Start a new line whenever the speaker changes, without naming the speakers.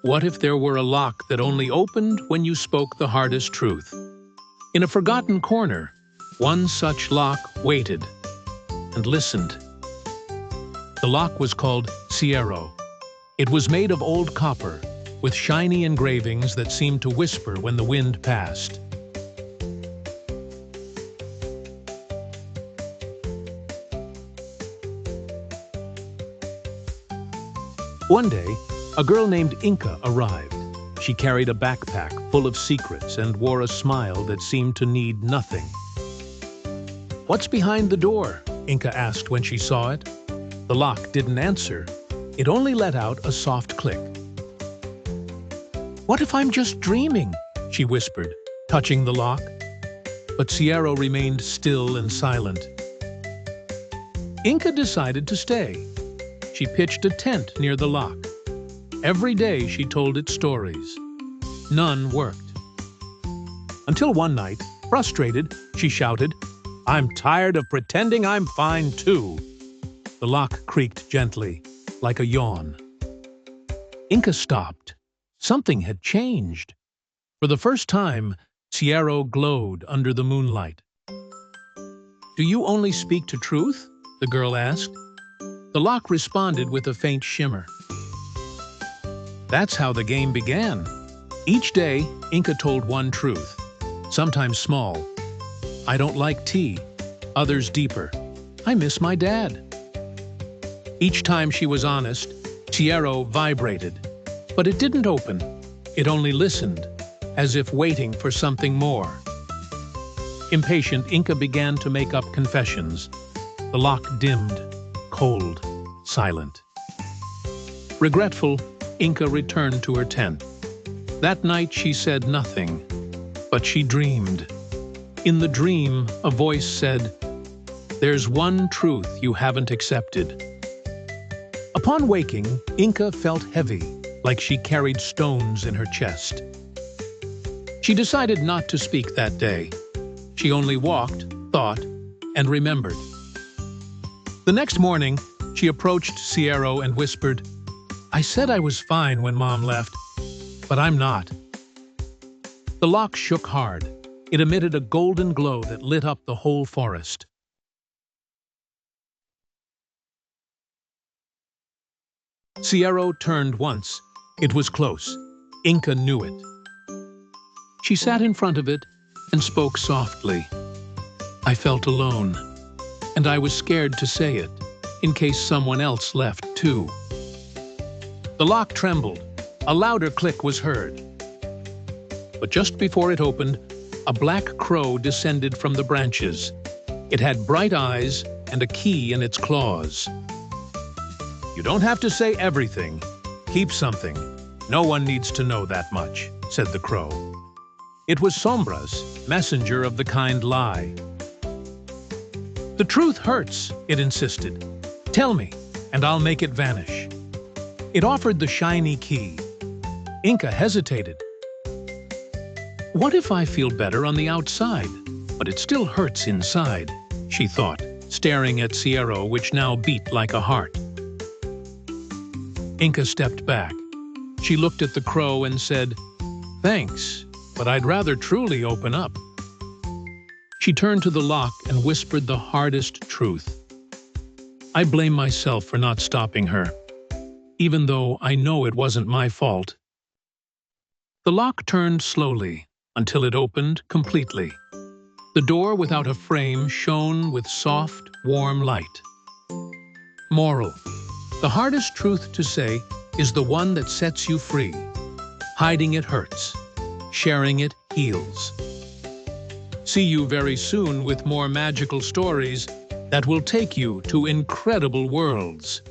What if there were a lock that only opened when you spoke the hardest truth? In a forgotten corner, one such lock waited and listened. The lock was called Cierro. It was made of old copper, with shiny engravings that seemed to whisper when the wind passed. One day, a girl named Inka arrived. She carried a backpack full of secrets and wore a smile that seemed to need nothing. "What's behind the door?" Inka asked when she saw it. The lock didn't answer. It only let out a soft click. "What if I'm just dreaming?" she whispered, touching the lock. But Cierro remained still and silent. Inka decided to stay. She pitched a tent near the lock. Every day she told it stories. None worked. Until one night, frustrated, she shouted, "I'm tired of pretending I'm fine too." The lock creaked gently, like a yawn. Inka stopped. Something had changed. For the first time, Cierro glowed under the moonlight. "Do you only speak to truth?" the girl asked. The lock responded with a faint shimmer. That's how the game began. Each day, Inka told one truth, sometimes small. "I don't like tea." Others deeper. "I miss my dad." Each time she was honest, Cierro vibrated. But it didn't open. It only listened, as if waiting for something more. Impatient, Inka began to make up confessions. The lock dimmed, cold, silent. Regretful, Inka returned to her tent. That night she said nothing, but she dreamed. In the dream, a voice said, "There's one truth you haven't accepted." Upon waking, Inka felt heavy, like she carried stones in her chest. She decided not to speak that day. She only walked, thought, and remembered. The next morning, she approached Cierro and whispered, "I said I was fine when Mom left, but I'm not." The lock shook hard. It emitted a golden glow that lit up the whole forest. Cierro turned once. It was close. Inka knew it. She sat in front of it and spoke softly. "I felt alone, and I was scared to say it, in case someone else left too." The lock trembled. A louder click was heard. But just before it opened, a black crow descended from the branches. It had bright eyes and a key in its claws. "You don't have to say everything. Keep something. No one needs to know that much," said the crow. It was Sombra's, messenger of the kind lie. "The truth hurts," it insisted. "Tell me, and I'll make it vanish." It offered the shiny key. Inka hesitated. "What if I feel better on the outside, but it still hurts inside?" she thought, staring at Cierro, which now beat like a heart. Inka stepped back. She looked at the crow and said, "Thanks, but I'd rather truly open up." She turned to the lock and whispered the hardest truth. "I blame myself for not stopping her, even though I know it wasn't my fault." The lock turned slowly until it opened completely. The door without a frame shone with soft, warm light. Moral: the hardest truth to say is the one that sets you free. Hiding it hurts. Sharing it heals. See you very soon with more magical stories that will take you to incredible worlds.